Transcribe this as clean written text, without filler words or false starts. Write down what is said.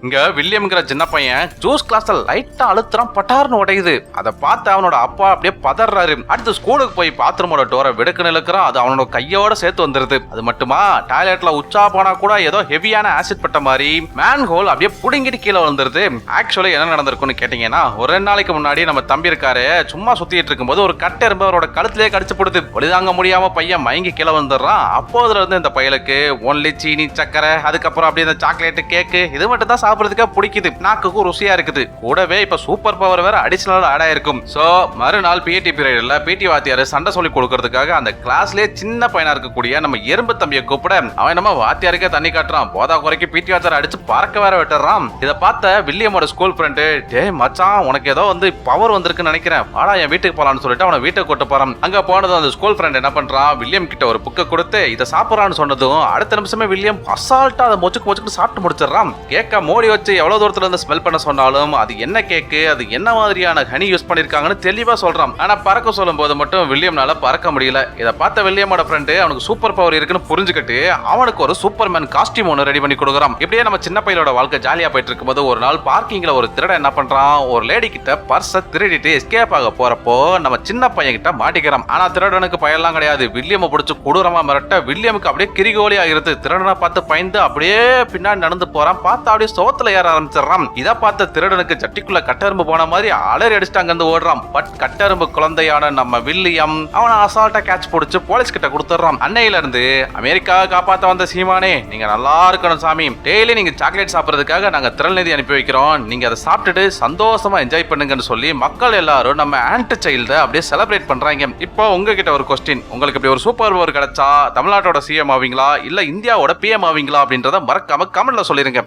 இங்க வில்லியம்ங்கிற சின்ன பையன் ஜூஸ் கிளாஸ்ல லைட்டா அழுத்துறான், பட்டார்னு உடையுது. அதை பார்த்து அவனோட அப்பா அப்படியே பதறாரு. அடுத்து ஸ்கூலுக்கு போய் பாத்ரூமோட டோரை வெடுக்குன்னு இழுக்கிறான். அது அவனோட கையோட சேர்த்து வந்துருது. அது மட்டுமா, டாய்லெட்ல உச்சா போனா கூட ஏதோ ஹெவியான ஆசிட் பட்ட மாதிரி மேன் ஹோல் அப்படியே புடுங்கிட்டு கீழே வந்துருது. ஆக்சுவலி என்ன நடந்திருக்குன்னு கேட்டீங்கன்னா, ஒரு 2 நாளைக்கு முன்னாடி நம்ம தம்பி இருக்காரு, சும்மா சுத்திட்டு இருக்கும்போது ஒரு கட்டெரும்பு அவரோட கழுத்திலே கடிச்சு போடுது. ஒளிதாங்க முடியாம பையன் மயங்கி கீழே வந்துடுறான். அப்போதுல இருந்து இந்த பையலுக்கு ஒன்லி சீனி, சக்கரை, அதுக்கப்புறம் அப்படியே இந்த சாக்லேட், கேக்கு இது மட்டும் தான் சாப்பிடுறதுக்கே பிடிக்குது. நாக்குக்கும் ருசியா இருக்குது. கூடவே இப்ப சூப்பர் பவர் வேற அடிஷனல் ஆட் ஆயிருக்கும். சோ மறுநாள் பிடி பீரியட்ல பிடி வாத்தியார் சண்டை சொல்லி கொடுக்கறதுக்காக அந்த கிளாஸ்லயே சின்ன பையனா இருக்கக்கூடிய நம்ம எறும்பு தம்பியை கூப்பிட, அவன் நம்ம வாத்தியாருக்கே தண்ணி காட்டுறான். போதா குறைக்கு பிடி வாத்தியார் அடிச்சு பறக்க வேற விட்டுறான். இதை பார்த்த வில்லியமோட ஸ்கூல் ஃப்ரெண்டு, டேய் மச்சான், உனக்கு ஏதோ பவர் வந்திருக்குன்னு நினைக்கிறேன், வாடா என் வீட்டுக்கு போலான்னு சொல்லிட்டு அவனை வீட்டுக்கு கூட்டு போறான். அங்க போனதும் அந்த ஸ்கூல் ஃப்ரெண்ட் என்ன பண்றான், வில்லியம் கிட்ட ஒரு புக்கை கொடுத்து இதை சாப்பிடறான்னு சொன்னதும் அடுத்த நிமிஷமே வில்லியம் அசால்ட்டா அதை மொச்சுக்கு சாப்பிட்டு முடிச்சிடறான். கேக்க மோடி வச்சு எவ்வளவு தூரத்துல இருந்து ஸ்மெல் பண்ண சொன்னாலும் அது என்ன கேக்கு, அது என்ன மாதிரியான ஹனி யூஸ் பண்ணிருக்காங்கன்னு தெளிவா சொல்றான். ஆனா பறக்க சொல்லும் போது மட்டும் வில்லியம்னால பறக்க முடியல. இதை பார்த்த வில்லியமோட ஃப்ரெண்டு அவனுக்கு சூப்பர் பவர் இருக்குன்னு புரிஞ்சுக்கிட்டு அவனுக்கு ஒரு சூப்பர்மேன் காஸ்டியூம் ஒன்று ரெடி பண்ணி கொடுக்குறான். இப்படியே நம்ம சின்ன பையனோட வாழ்க்கை ஜாலியா போயிட்டு இருக்கும்போது ஒரு நாள் பார்க்கிங்ல ஒரு திருடன் என்ன பண்றான், ஒரு லேடி கிட்ட பர்ஸை திருடிட்டு எஸ்கேப் ஆக போறப்போ நம்ம சின்ன பையன் கிட்ட மாட்டிக்கிறான். ஆனா திருடனுக்கு பயெல்லாம் கிடையாது. வில்லியம் பிடிச்சு கொடூரமா மிரட்ட வில்லியமுக்கு அப்படியே கிரிகோலி ஆகிறது. திருடனை பார்த்து பயந்து அப்படியே பின்னாடி நடந்து போறான். பார்த்தா அப்படியே சோத்துல ஏற ஆரம்பிச்சிடறான். இதை பார்த்த திருடனுக்கு சட்டிக்குள்ள கட்டெரும்பு போன மாதிரி அலறி அடிச்சுட்டு அங்கிருந்து ஓடுறான். பட் கட்டெரும்பு குழந்தையான நம்ம வில்லியம் அவனை அசால்ட்டா கேட்ச் பிடிச்சு போலீஸ் கிட்ட கொடுத்துறான். அன்னையில இருந்து அமெரிக்கா காப்பாத்த வந்த சீமானே, நீங்க நல்லா இருக்கணும் சாமி. டெய்லி நீங்க சாக்லேட் சாப்பிடுறதுக்காக நாங்க திரள்நிதி அனுப்பி வைக்கிறோம். நீங்க அதை சாப்பிட்டுட்டு சந்தோஷமா என்ஜாய் பண்ணுங்கன்னு சொல்லி மக்கள் எல்லாரும் நம்ம ஆன்ட் சைல்ட அப்படியே செலிப்ரேட் பண்றாங்க. இப்போ உங்ககிட்ட ஒரு கொஸ்டின், உங்களுக்கு இப்படி ஒரு சூப்பர் பவர் கிடைச்சா தமிழ்நாட்டோட சிஎம் ஆவீங்களா இல்ல இந்தியாவோட பிஎம் ஆவீங்களா அப்படின்றத மறக்காம கமெண்ட்ல சொல்லிருங்க.